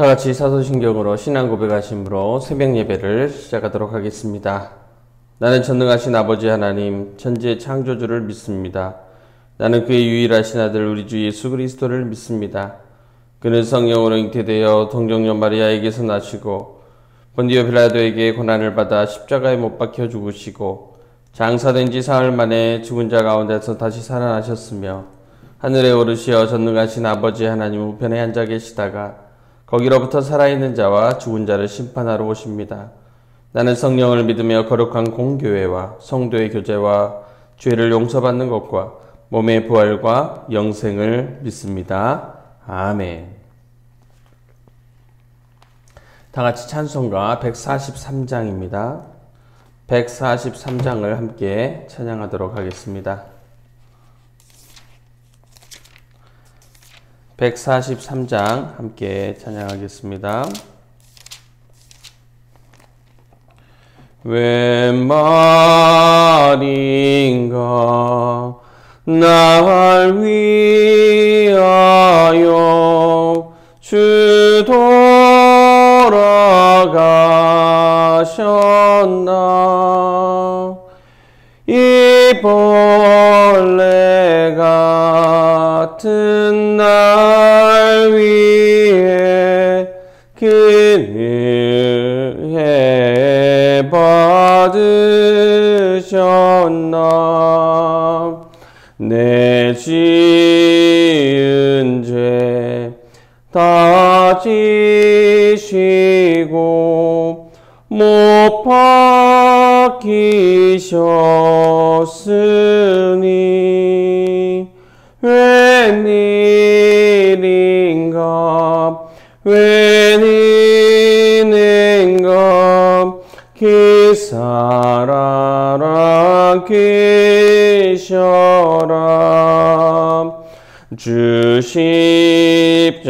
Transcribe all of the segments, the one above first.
다 같이 사도신경으로 신앙 고백하심으로 새벽 예배를 시작하도록 하겠습니다. 나는 전능하신 아버지 하나님, 천지의 창조주를 믿습니다. 나는 그의 유일하신 아들 우리 주 예수 그리스도를 믿습니다. 그는 성령으로 잉태되어 동정녀 마리아에게서 나시고 본디오 빌라도에게 고난을 받아 십자가에 못 박혀 죽으시고 장사된 지 사흘 만에 죽은 자 가운데서 다시 살아나셨으며 하늘에 오르시어 전능하신 아버지 하나님 우편에 앉아 계시다가 거기로부터 살아있는 자와 죽은 자를 심판하러 오십니다. 나는 성령을 믿으며 거룩한 공교회와 성도의 교제와 죄를 용서받는 것과 몸의 부활과 영생을 믿습니다. 아멘. 다 같이 찬송가 143장입니다. 143장을 함께 찬양하도록 하겠습니다. 143장 함께 찬양하겠습니다. 웬 말인가 날 위하여 주 돌아가셨나. 이 벌레 같은 날 위해 그늘 받으셨나. 내 지은 죄 다 지시고 못 박히셨으니 웬일인가 웬일인가 기사라라 계셔라. 주 십자가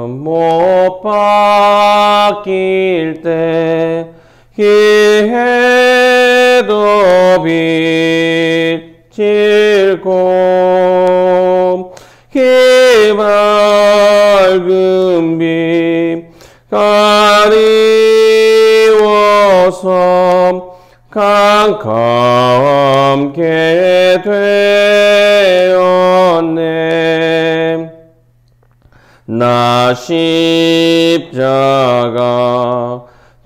못 박힐 때 기해도 비칠고 기맑은 빛 가리워서 캄캄게 되었네. 나 십자가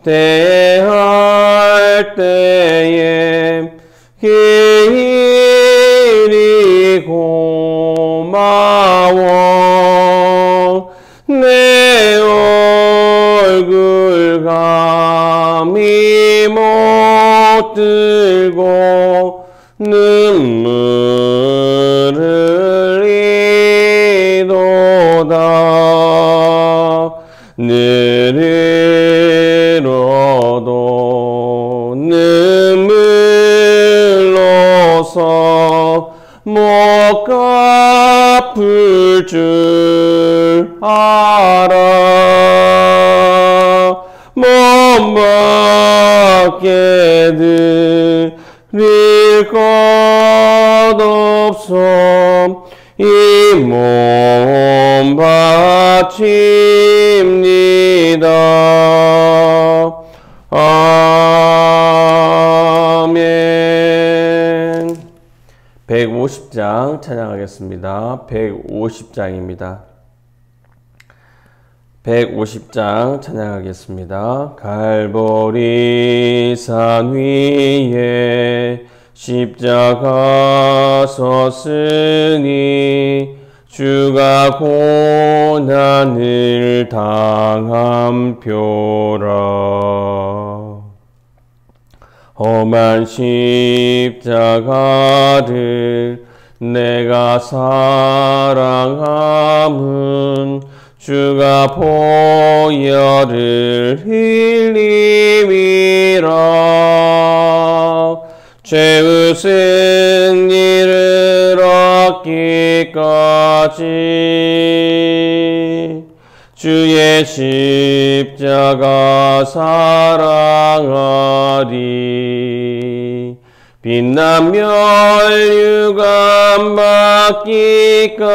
대할 때에 길이 고마워. 내 얼굴 감히 못 들고 눈물 흘리도다. 늘으로도 눈물로서 못 갚을 줄 알아. 몸밖에 드릴 것 없어 이 몸 바칩니다. 아멘. 150장 찬양하겠습니다. 150장입니다. 150장 찬양하겠습니다. 갈보리 산 위에 십자가 섰으니 주가 고난을 당한 표라. 험한 십자가를 내가 사랑함은 주가 보혈을 흘림이라. 죄의 승리를 얻기까지 주의 십자가 사랑하리. 빛난 멸류관 받기까지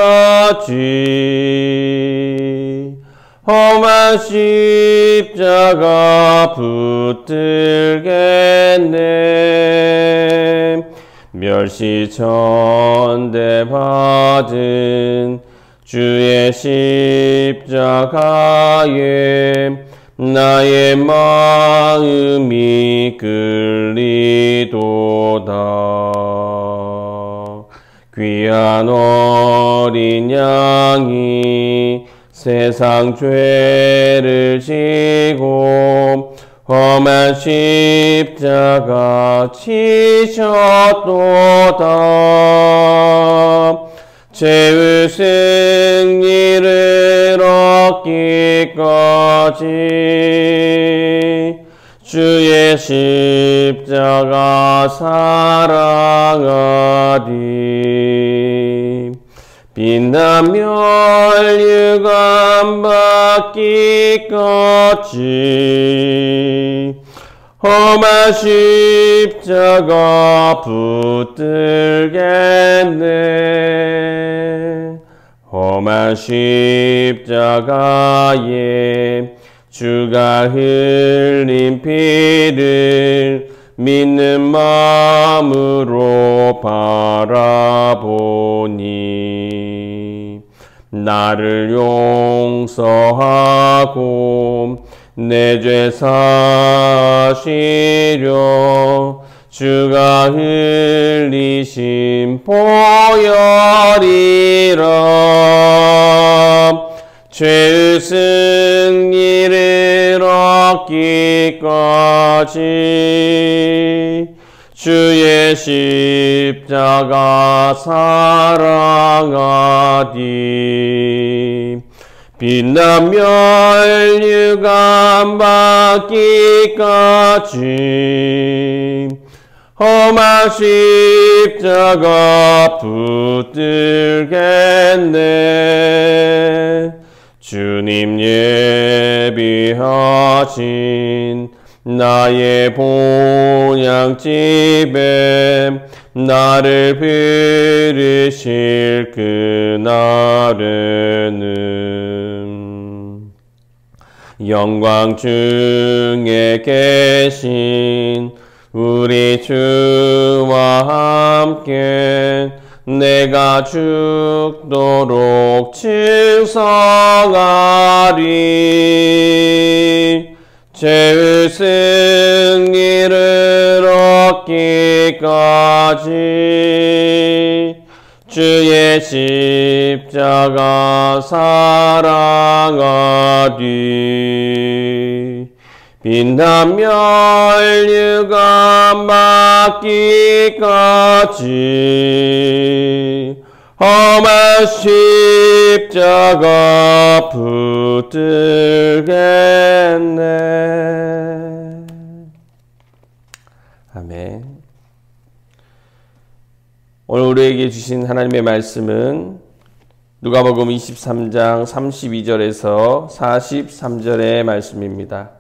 험한 십자가 붙들겠네. 멸시천대받은 주의 십자가에 나의 마음이 끌리도다. 귀한 어린 양이 세상 죄를 지고 험한 십자가 지셨도다. 죄의 승리를 얻기까지 주의 십자가 사랑하리. 비난 멸류관 받기까지 험한 십자가 붙들겠네. 험한 십자가에 주가 흘린 피를 믿는 마음으로 바라보니 나를 용서하고 내 죄 사시려 주가 흘리신 보혈이라. 죄의 승리를 얻기까지 주의 십자가 사랑하리. 비난 멸류관 받기까지 험한 십자가 붙들겠네. 주님 예비하신 나의 본향집에 나를 부르실 그날에는 영광 중에 계신 우리 주와 함께 내가 죽도록 충성하리. 죄의 승리를 얻기까지 주의 십자가 사랑하리. 비난 멸류관 받기까지 험한 십자가 붙들겠네. 아멘. 오늘 우리에게 주신 하나님의 말씀은 누가복음 23장 32절에서 43절의 말씀입니다.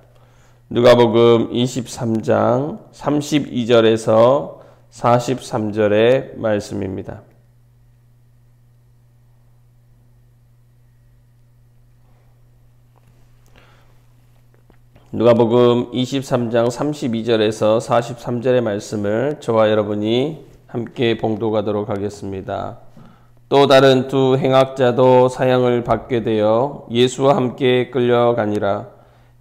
누가복음 23장 32절에서 43절의 말씀입니다. 누가복음 23장 32절에서 43절의 말씀을 저와 여러분이 함께 봉독하도록 하겠습니다. 또 다른 두 행악자도 사형을 받게 되어 예수와 함께 끌려가니라.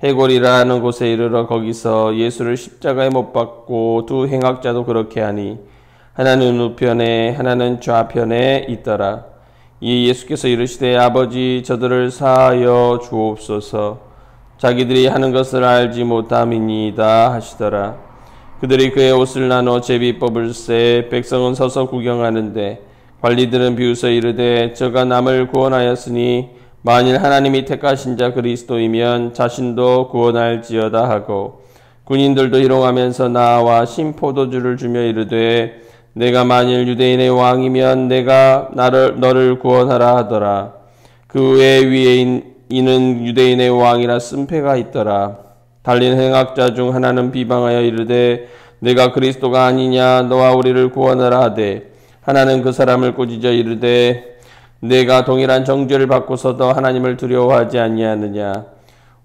해골이라는 곳에 이르러 거기서 예수를 십자가에 못 박고 두 행악자도 그렇게 하니 하나는 우편에 하나는 좌편에 있더라. 이에 예수께서 이르시되 아버지 저들을 사하여 주옵소서. 자기들이 하는 것을 알지 못함이니이다 하시더라. 그들이 그의 옷을 나눠 제비 뽑을새 백성은 서서 구경하는데 관리들은 비웃어 이르되 저가 남을 구원하였으니 만일 하나님이 택하신 자 그리스도이면 자신도 구원할지어다 하고 군인들도 희롱하면서 나와 신포도주를 주며 이르되 내가 만일 유대인의 왕이면 내가 너를 구원하라 하더라. 그 위에 이는 유대인의 왕이라 쓴패가 있더라. 달린 행악자 중 하나는 비방하여 이르되 내가 그리스도가 아니냐 너와 우리를 구원하라 하되 하나는 그 사람을 꾸짖어 이르되 내가 동일한 정죄를 받고서도 하나님을 두려워하지 아니하느냐.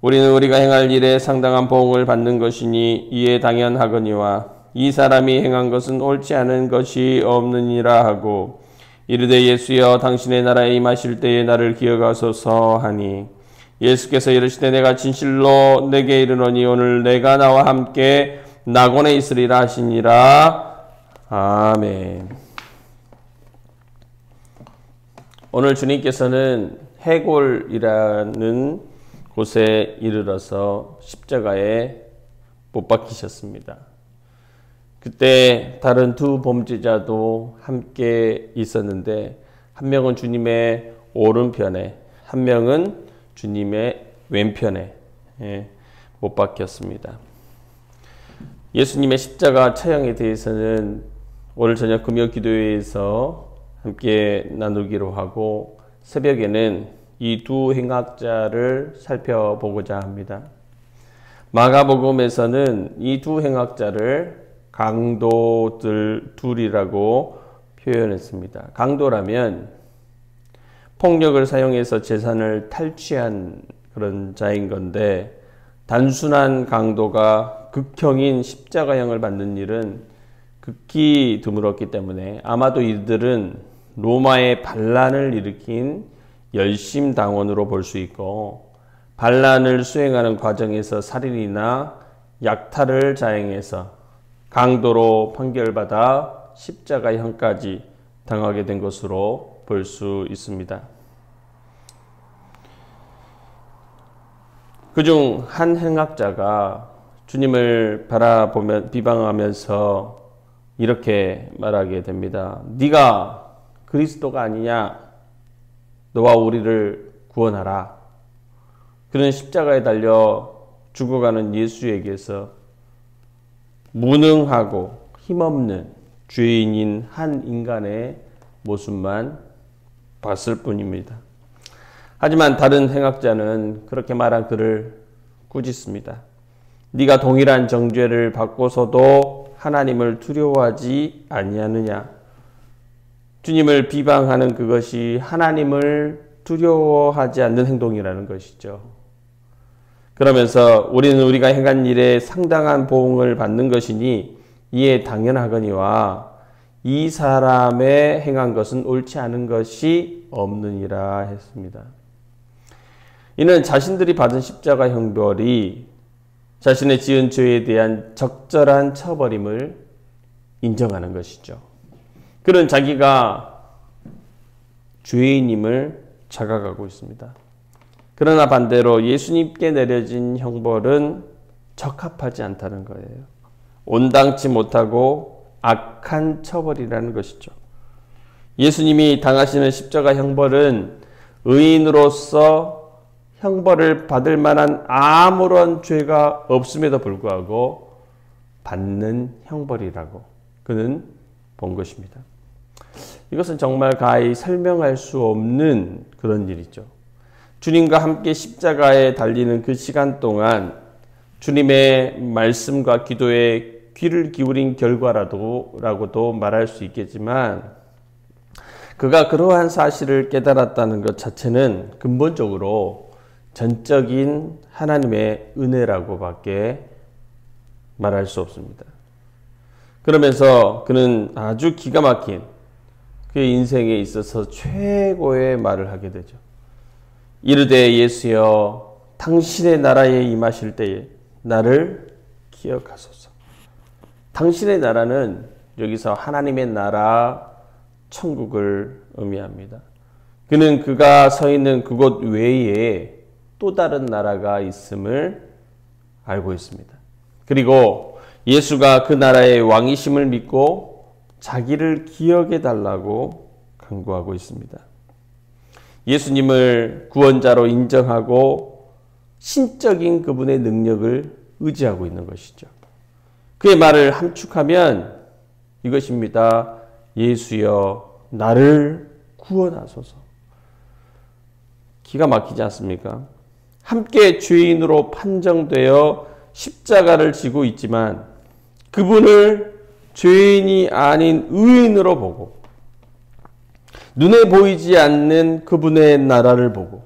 우리는 우리가 행할 일에 상당한 보응을 받는 것이니 이에 당연하거니와 이 사람이 행한 것은 옳지 않은 것이 없느니라 하고 이르되 예수여 당신의 나라에 임하실 때에 나를 기억하소서 하니 예수께서 이르시되 내가 진실로 내게 이르노니 오늘 내가 나와 함께 낙원에 있으리라 하시니라. 아멘. 오늘 주님께서는 해골이라는 곳에 이르러서 십자가에 못 박히셨습니다. 그때 다른 두 범죄자도 함께 있었는데 한 명은 주님의 오른편에, 한 명은 주님의 왼편에 못 박혔습니다. 예수님의 십자가 처형에 대해서는 오늘 저녁 금요 기도회에서 함께 나누기로 하고 새벽에는 이 두 행악자를 살펴보고자 합니다. 마가복음에서는 이 두 행악자를 강도들 둘이라고 표현했습니다. 강도라면 폭력을 사용해서 재산을 탈취한 그런 자인 건데 단순한 강도가 극형인 십자가형을 받는 일은 극히 드물었기 때문에 아마도 이들은 로마의 반란을 일으킨 열심당원으로 볼 수 있고 반란을 수행하는 과정에서 살인이나 약탈을 자행해서 강도로 판결받아 십자가형까지 당하게 된 것으로 볼 수 있습니다. 그중 한 행악자가 주님을 바라보며 비방하면서 이렇게 말하게 됩니다. 네가 그리스도가 아니냐? 너와 우리를 구원하라. 그는 십자가에 달려 죽어가는 예수에게서 무능하고 힘없는 죄인인 한 인간의 모습만 봤을 뿐입니다. 하지만 다른 행악자는 그렇게 말한 그를 꾸짖습니다. 네가 동일한 정죄를 받고서도 하나님을 두려워하지 아니하느냐. 주님을 비방하는 그것이 하나님을 두려워하지 않는 행동이라는 것이죠. 그러면서 우리는 우리가 행한 일에 상당한 보응을 받는 것이니 이에 당연하거니와 이 사람의 행한 것은 옳지 않은 것이 없느니라 했습니다. 이는 자신들이 받은 십자가 형벌이 자신의 지은 죄에 대한 적절한 처벌임을 인정하는 것이죠. 그는 자기가 죄인임을 자각하고 있습니다. 그러나 반대로 예수님께 내려진 형벌은 적합하지 않다는 거예요. 온당치 못하고 악한 처벌이라는 것이죠. 예수님이 당하시는 십자가 형벌은 의인으로서 형벌을 받을 만한 아무런 죄가 없음에도 불구하고 받는 형벌이라고 그는 본 것입니다. 이것은 정말 가히 설명할 수 없는 그런 일이죠. 주님과 함께 십자가에 달리는 그 시간 동안 주님의 말씀과 기도에 귀를 기울인 결과라고도 말할 수 있겠지만 그가 그러한 사실을 깨달았다는 것 자체는 근본적으로 전적인 하나님의 은혜라고밖에 말할 수 없습니다. 그러면서 그는 아주 기가 막힌 그의 인생에 있어서 최고의 말을 하게 되죠. 이르되 예수여 당신의 나라에 임하실 때에 나를 기억하소서. 당신의 나라는 여기서 하나님의 나라 천국을 의미합니다. 그는 그가 서 있는 그곳 외에 또 다른 나라가 있음을 알고 있습니다. 그리고 예수가 그 나라의 왕이심을 믿고 자기를 기억해 달라고 간구하고 있습니다. 예수님을 구원자로 인정하고 신적인 그분의 능력을 의지하고 있는 것이죠. 그의 말을 함축하면 이것입니다. 예수여 나를 구원하소서. 기가 막히지 않습니까? 함께 죄인으로 판정되어 십자가를 지고 있지만 그분을 죄인이 아닌 의인으로 보고 눈에 보이지 않는 그분의 나라를 보고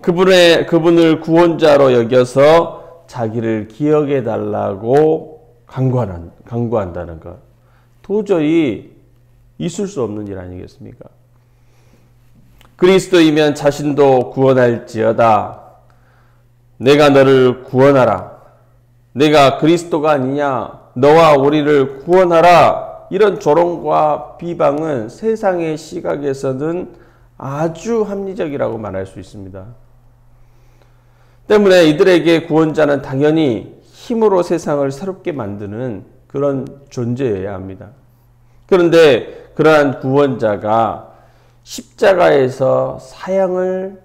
그분을 구원자로 여겨서 자기를 기억해 달라고 간구한다는 것. 도저히 있을 수 없는 일 아니겠습니까? 그리스도이면 자신도 구원할지어다. 내가 너를 구원하라. 내가 그리스도가 아니냐. 너와 우리를 구원하라. 이런 조롱과 비방은 세상의 시각에서는 아주 합리적이라고 말할 수 있습니다. 때문에 이들에게 구원자는 당연히 힘으로 세상을 새롭게 만드는 그런 존재여야 합니다. 그런데 그러한 구원자가 십자가에서 사형을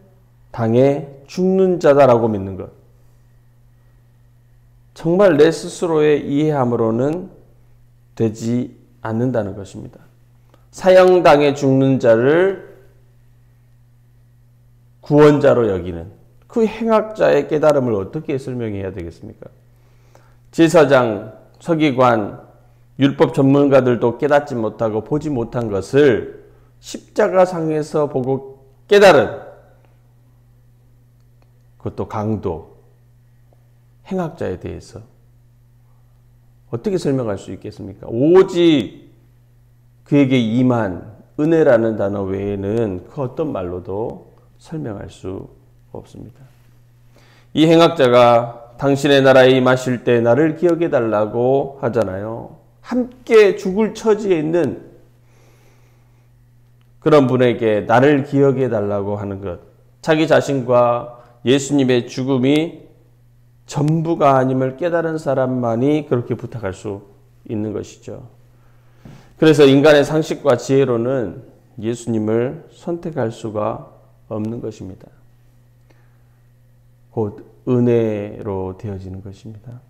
당해 죽는 자다라고 믿는 것. 정말 내 스스로의 이해함으로는 되지 않는다는 것입니다. 사형당해 죽는 자를 구원자로 여기는 그 행악자의 깨달음을 어떻게 설명해야 되겠습니까? 제사장, 서기관, 율법 전문가들도 깨닫지 못하고 보지 못한 것을 십자가상에서 보고 깨달은 그것도 강도, 행악자에 대해서 어떻게 설명할 수 있겠습니까? 오직 그에게 임한 은혜라는 단어 외에는 그 어떤 말로도 설명할 수 없습니다. 이 행악자가 당신의 나라에 임하실 때 나를 기억해 달라고 하잖아요. 함께 죽을 처지에 있는 그런 분에게 나를 기억해 달라고 하는 것. 자기 자신과 예수님의 죽음이 전부가 아님을 깨달은 사람만이 그렇게 부탁할 수 있는 것이죠. 그래서 인간의 상식과 지혜로는 예수님을 선택할 수가 없는 것입니다. 곧 은혜로 되어지는 것입니다.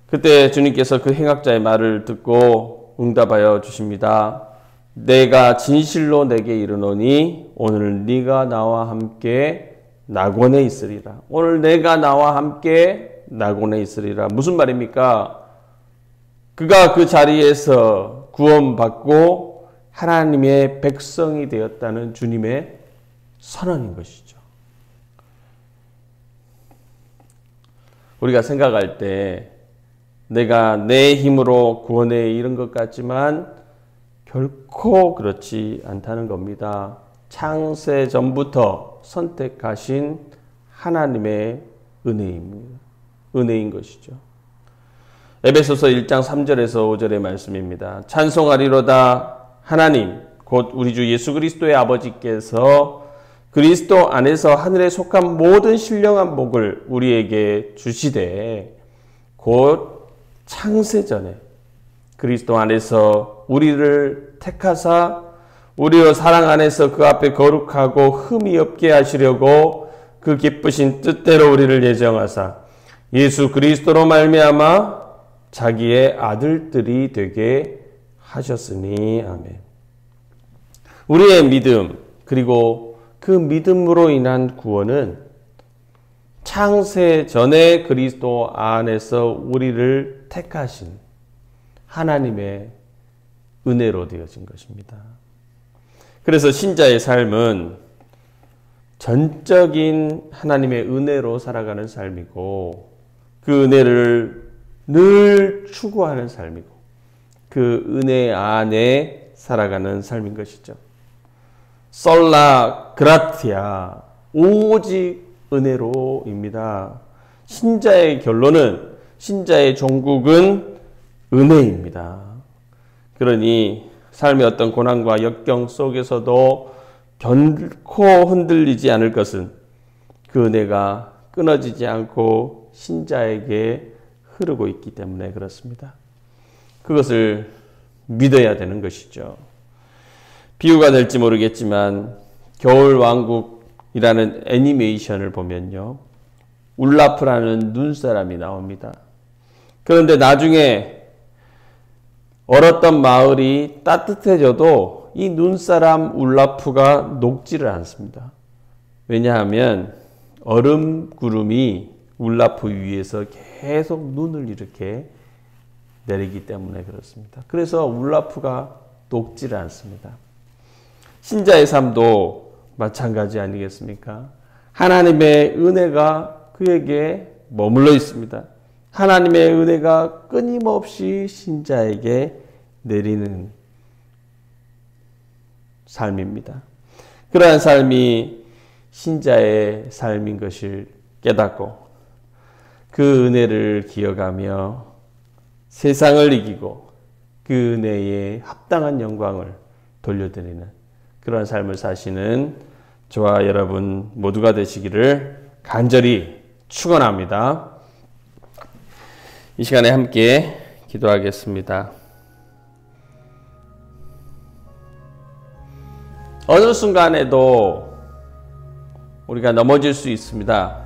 그때 주님께서 그 행악자의 말을 듣고 응답하여 주십니다. 내가 진실로 내게 이르노니 오늘 네가 나와 함께 낙원에 있으리라. 오늘 내가 나와 함께 낙원에 있으리라. 무슨 말입니까? 그가 그 자리에서 구원받고 하나님의 백성이 되었다는 주님의 선언인 것이죠. 우리가 생각할 때 내가 내 힘으로 구원에 이른 것 같지만 결코 그렇지 않다는 겁니다. 창세 전부터 선택하신 하나님의 은혜입니다. 은혜인 것이죠. 에베소서 1장 3절에서 5절의 말씀입니다. 찬송하리로다 하나님 곧 우리 주 예수 그리스도의 아버지께서 그리스도 안에서 하늘에 속한 모든 신령한 복을 우리에게 주시되 곧 창세전에 그리스도 안에서 우리를 택하사 우리의 사랑 안에서 그 앞에 거룩하고 흠이 없게 하시려고 그 기쁘신 뜻대로 우리를 예정하사 예수 그리스도로 말미암아 자기의 아들들이 되게 하셨으니 아멘. 우리의 믿음 그리고 그 믿음으로 인한 구원은 창세 전에 그리스도 안에서 우리를 택하신 하나님의 은혜로 되어진 것입니다. 그래서 신자의 삶은 전적인 하나님의 은혜로 살아가는 삶이고 그 은혜를 늘 추구하는 삶이고 그 은혜 안에 살아가는 삶인 것이죠. 솔라 그라티아 오직 은혜로입니다. 신자의 결론은 신자의 종국은 은혜입니다. 그러니 삶의 어떤 고난과 역경 속에서도 결코 흔들리지 않을 것은 그 은혜가 끊어지지 않고 신자에게 흐르고 있기 때문에 그렇습니다. 그것을 믿어야 되는 것이죠. 비유가 될지 모르겠지만 겨울왕국이라는 애니메이션을 보면요. 울라프라는 눈사람이 나옵니다. 그런데 나중에 얼었던 마을이 따뜻해져도 이 눈사람 울라프가 녹지를 않습니다. 왜냐하면 얼음 구름이 울라프 위에서 계속 눈을 이렇게 내리기 때문에 그렇습니다. 그래서 울라프가 녹지를 않습니다. 신자의 삶도 마찬가지 아니겠습니까? 하나님의 은혜가 그에게 머물러 있습니다. 하나님의 은혜가 끊임없이 신자에게 내리는 삶입니다. 그러한 삶이 신자의 삶인 것을 깨닫고 그 은혜를 기억하며 세상을 이기고 그 은혜에 합당한 영광을 돌려드리는 그런 삶을 사시는 저와 여러분 모두가 되시기를 간절히 축원합니다. 이 시간에 함께 기도하겠습니다. 어느 순간에도 우리가 넘어질 수 있습니다.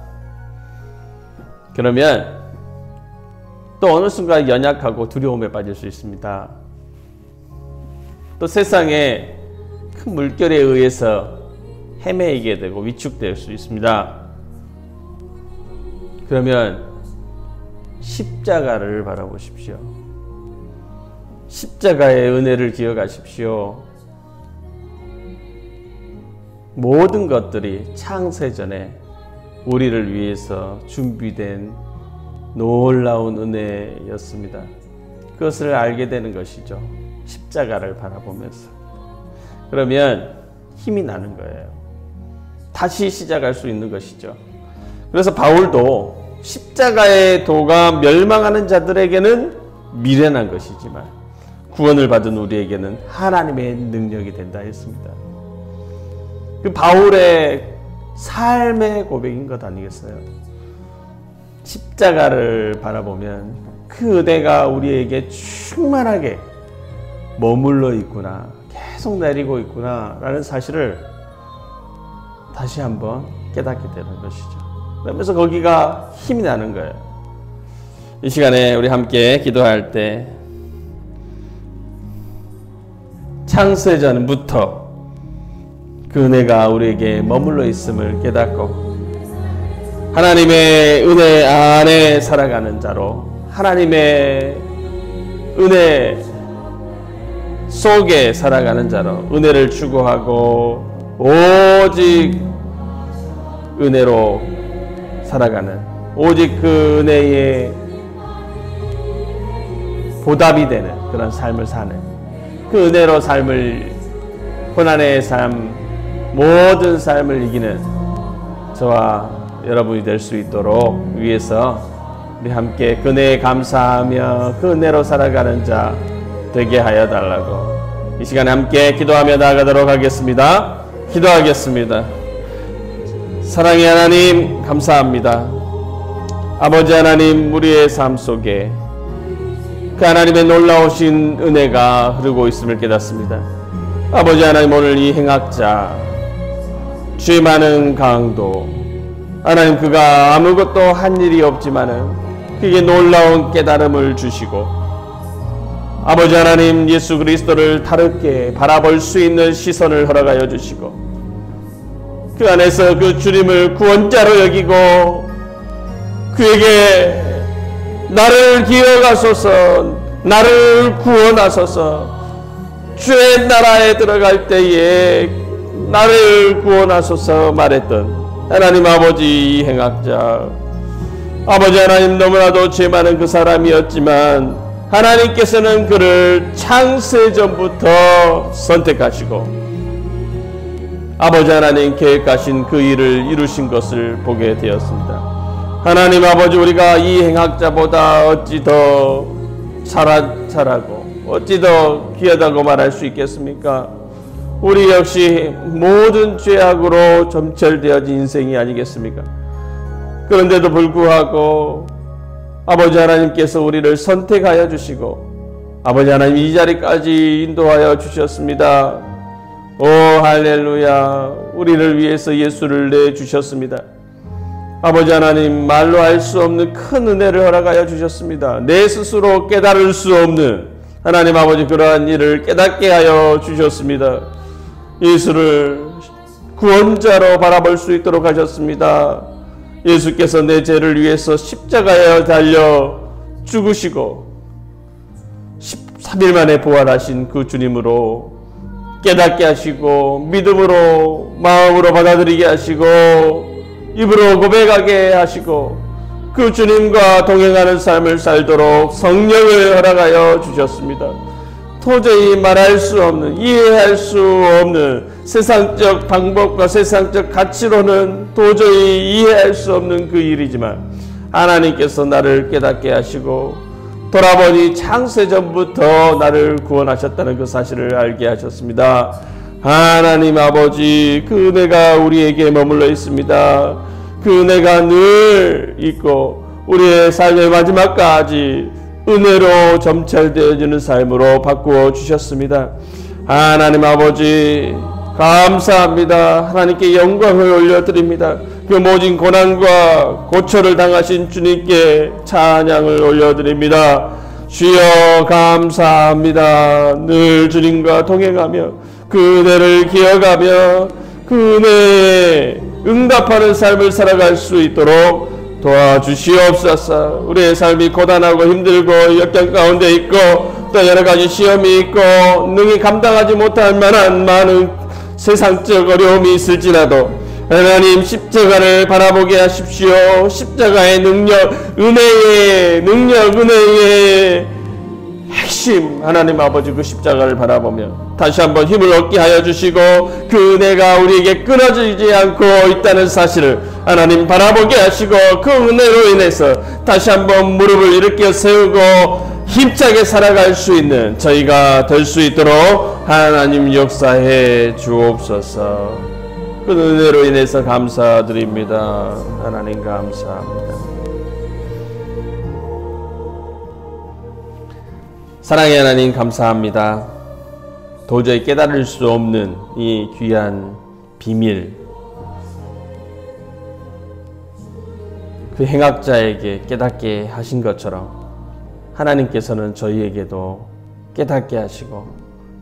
그러면 또 어느 순간 연약하고 두려움에 빠질 수 있습니다. 또 세상에 큰 물결에 의해서 헤매이게 되고 위축될 수 있습니다. 그러면 십자가를 바라보십시오. 십자가의 은혜를 기억하십시오. 모든 것들이 창세전에 우리를 위해서 준비된 놀라운 은혜였습니다. 그것을 알게 되는 것이죠. 십자가를 바라보면서. 그러면 힘이 나는 거예요. 다시 시작할 수 있는 것이죠. 그래서 바울도 십자가의 도가 멸망하는 자들에게는 미련한 것이지만 구원을 받은 우리에게는 하나님의 능력이 된다 했습니다. 그 바울의 삶의 고백인 것 아니겠어요? 십자가를 바라보면 그 은혜가 우리에게 충만하게 머물러 있구나, 계속 내리고 있구나 라는 사실을 다시 한번 깨닫게 되는 것이죠. 그러면서 거기가 힘이 나는 거예요. 이 시간에 우리 함께 기도할 때 창세전부터 그 은혜가 우리에게 머물러 있음을 깨닫고 하나님의 은혜 안에 살아가는 자로 하나님의 은혜 속에 살아가는 자로 은혜를 추구하고 오직 은혜로 살아가는 오직 그 은혜에 보답이 되는 그런 삶을 사는 그 은혜로 삶을 고난의 삶 모든 삶을 이기는 저와 여러분이 될 수 있도록 위해서 우리 함께 그 은혜에 감사하며 그 은혜로 살아가는 자 되게 하여 달라고 이 시간에 함께 기도하며 나아가도록 하겠습니다. 기도하겠습니다. 사랑의 하나님 감사합니다. 아버지 하나님 우리의 삶 속에 그 하나님의 놀라우신 은혜가 흐르고 있음을 깨닫습니다. 아버지 하나님 오늘 이 행악자 죄 많은 강도 하나님 그가 아무것도 한 일이 없지만은 그에게 놀라운 깨달음을 주시고 아버지 하나님 예수 그리스도를 다르게 바라볼 수 있는 시선을 허락하여 주시고 그 안에서 그 주님을 구원자로 여기고 그에게 나를 기억하소서 나를 구원하소서 주의 나라에 들어갈 때에 나를 구원하소서 말했던 하나님 아버지 이 행악자 아버지 하나님 너무나도 죄 많은 그 사람이었지만 하나님께서는 그를 창세전부터 선택하시고 아버지 하나님 계획하신 그 일을 이루신 것을 보게 되었습니다. 하나님 아버지 우리가 이 행악자보다 어찌 더 잘하고 어찌 더 귀하다고 말할 수 있겠습니까? 우리 역시 모든 죄악으로 점철되어진 인생이 아니겠습니까? 그런데도 불구하고 아버지 하나님께서 우리를 선택하여 주시고 아버지 하나님 이 자리까지 인도하여 주셨습니다. 오 할렐루야 우리를 위해서 예수를 내주셨습니다. 아버지 하나님 말로 할 수 없는 큰 은혜를 허락하여 주셨습니다. 내 스스로 깨달을 수 없는 하나님 아버지 그러한 일을 깨닫게 하여 주셨습니다. 예수를 구원자로 바라볼 수 있도록 하셨습니다. 예수께서 내 죄를 위해서 십자가에 달려 죽으시고 13일 만에 부활하신 그 주님으로 깨닫게 하시고 믿음으로 마음으로 받아들이게 하시고 입으로 고백하게 하시고 그 주님과 동행하는 삶을 살도록 성령을 허락하여 주셨습니다. 도저히 말할 수 없는, 이해할 수 없는 세상적 방법과 세상적 가치로는 도저히 이해할 수 없는 그 일이지만 하나님께서 나를 깨닫게 하시고 돌아보니 창세전부터 나를 구원하셨다는 그 사실을 알게 하셨습니다. 하나님 아버지, 그 은혜가 우리에게 머물러 있습니다. 그 은혜가 늘 있고 우리의 삶의 마지막까지 은혜로 점철되어지는 삶으로 바꾸어 주셨습니다. 하나님 아버지 감사합니다. 하나님께 영광을 올려드립니다. 그 모진 고난과 고초를 당하신 주님께 찬양을 올려드립니다. 주여 감사합니다. 늘 주님과 동행하며 그 은혜를 기억하며 그 은혜에 응답하는 삶을 살아갈 수 있도록 도와주시옵소서. 우리의 삶이 고단하고 힘들고 역경 가운데 있고 또 여러가지 시험이 있고 능히 감당하지 못할 만한 많은 세상적 어려움이 있을지라도 하나님 십자가를 바라보게 하십시오. 십자가의 능력, 은혜의 능력, 은혜의 핵심 하나님 아버지 그 십자가를 바라보며 다시 한번 힘을 얻게 하여 주시고 그 은혜가 우리에게 끊어지지 않고 있다는 사실을 하나님 바라보게 하시고 그 은혜로 인해서 다시 한번 무릎을 일으켜 세우고 힘차게 살아갈 수 있는 저희가 될 수 있도록 하나님 역사해 주옵소서. 그 은혜로 인해서 감사드립니다. 하나님 감사합니다. 사랑의 하나님 감사합니다. 도저히 깨달을 수 없는 이 귀한 비밀, 그 행악자에게 깨닫게 하신 것처럼 하나님께서는 저희에게도 깨닫게 하시고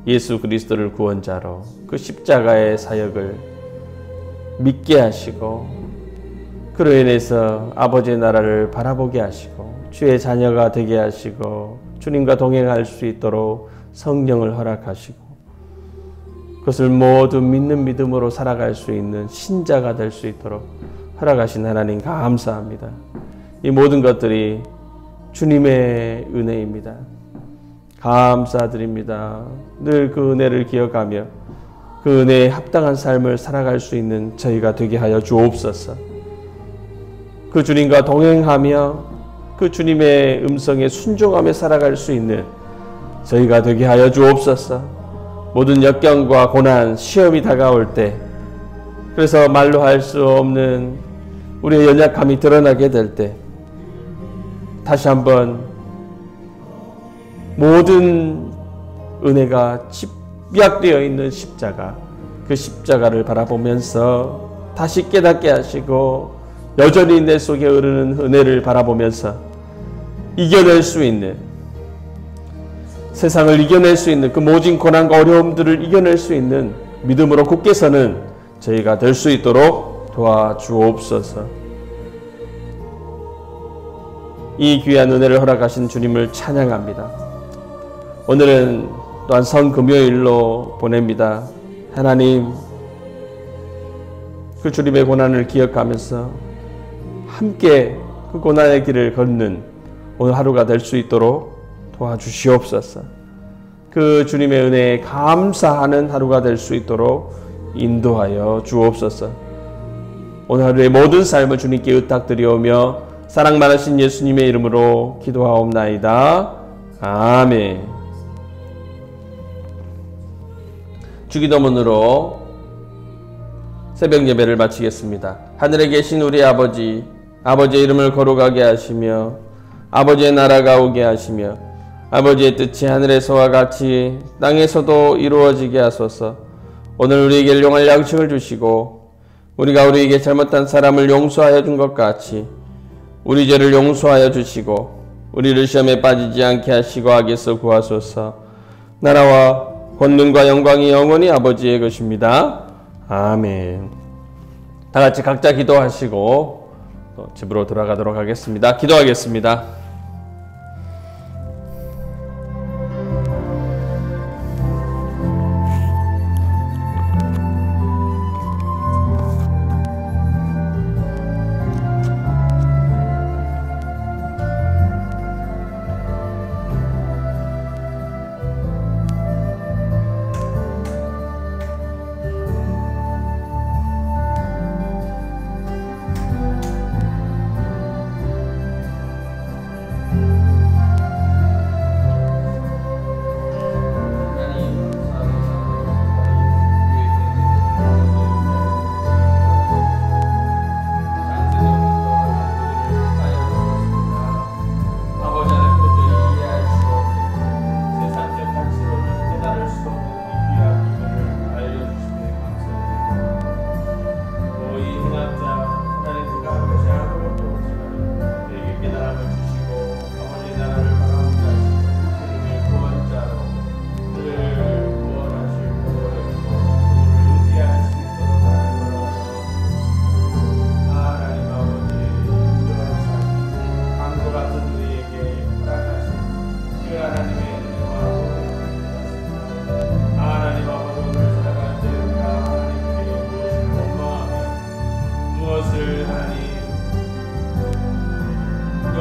예수 그리스도를 구원자로 그 십자가의 사역을 믿게 하시고 그로 인해서 아버지의 나라를 바라보게 하시고 주의 자녀가 되게 하시고 주님과 동행할 수 있도록 성령을 허락하시고 그것을 모두 믿는 믿음으로 살아갈 수 있는 신자가 될 수 있도록 허락하신 하나님 감사합니다. 이 모든 것들이 주님의 은혜입니다. 감사드립니다. 늘 그 은혜를 기억하며 그 은혜에 합당한 삶을 살아갈 수 있는 저희가 되게 하여 주옵소서. 그 주님과 동행하며 그 주님의 음성에 순종하며 살아갈 수 있는 저희가 되게 하여 주옵소서. 모든 역경과 고난, 시험이 다가올 때 그래서 말로 할 수 없는 우리의 연약함이 드러나게 될 때 다시 한번 모든 은혜가 집약되어 있는 십자가, 그 십자가를 바라보면서 다시 깨닫게 하시고 여전히 내 속에 흐르는 은혜를 바라보면서 이겨낼 수 있는, 세상을 이겨낼 수 있는 그 모진 고난과 어려움들을 이겨낼 수 있는 믿음으로 굳게 서는 저희가 될 수 있도록 도와주옵소서. 이 귀한 은혜를 허락하신 주님을 찬양합니다. 오늘은 또한 성금요일로 보냅니다. 하나님, 그 주님의 고난을 기억하면서 함께 그 고난의 길을 걷는 오늘 하루가 될 수 있도록 도와주시옵소서. 그 주님의 은혜에 감사하는 하루가 될 수 있도록 인도하여 주옵소서. 오늘 하루의 모든 삶을 주님께 의탁드리오며 사랑 많으신 예수님의 이름으로 기도하옵나이다. 아멘. 주기도문으로 새벽 예배를 마치겠습니다. 하늘에 계신 우리 아버지, 아버지의 이름을 거룩하게 하시며 아버지의 나라가 오게 하시며 아버지의 뜻이 하늘에서와 같이 땅에서도 이루어지게 하소서. 오늘 우리에게 일용할 양식을 주시고 우리가 우리에게 잘못한 사람을 용서하여 준 것 같이 우리 죄를 용서하여 주시고 우리를 시험에 빠지지 않게 하시고 악에서 구하소서. 나라와 권능과 영광이 영원히 아버지의 것입니다. 아멘. 다 같이 각자 기도하시고 또 집으로 돌아가도록 하겠습니다. 기도하겠습니다.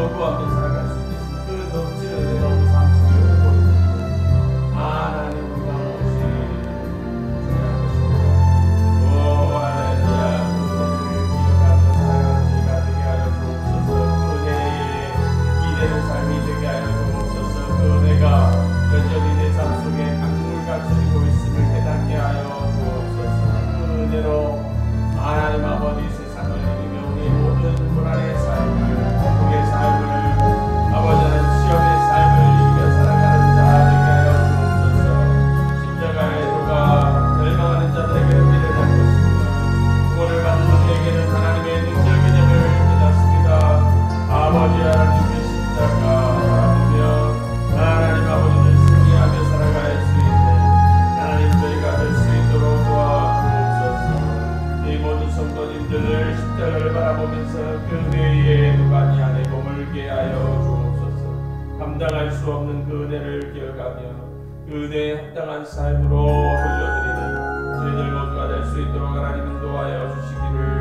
거부하며 살아갈 수 있겠습니다. 그 넘치는 은혜로운 삶 속에 오고 있는데 하나님 우리가 무엇이 중요한 것입니다. 오 할렐루야. 은혜를 기억하며 살아가는 저희가 되게 하여 주옵소서. 그 은혜에 기대는 삶이 되게 하여 주옵소서. 그 은혜가 여전히 내 삶 속에 강물같이 흐르고 있음을 깨닫게 하여 주옵소서. 그 은혜로 하나님 아버지 세상을 이기며 우리의 모든 고난의 삶을, 고통의 삶을, 아버지 하나님 시험의 삶을 이기며 살아가는 자 되게 하여 주옵소서. 십자가의 도가 멸망하는 자들에게 은혜를 할 것입니다. 구원을 받는 우리에게는 하나님의 능력이됨을 깨닫습니다. 아버지 하나님의 십자가 바라보며 하나님 아버지를 승리하며 살아갈 수 있는 하나님 저희가 될 수 있도록 도와주옵소서. 이 모든 성도님들을 십자가를 바라보면서 그 은혜의 누가니 안에 머물게 하여 주옵소서. 감당할 수 없는 그 은혜를 기억하며 그 은혜에 합당한 삶으로 돌려드리는 저희들 모두가 될 수 있도록 하나님 인도하여 주시기를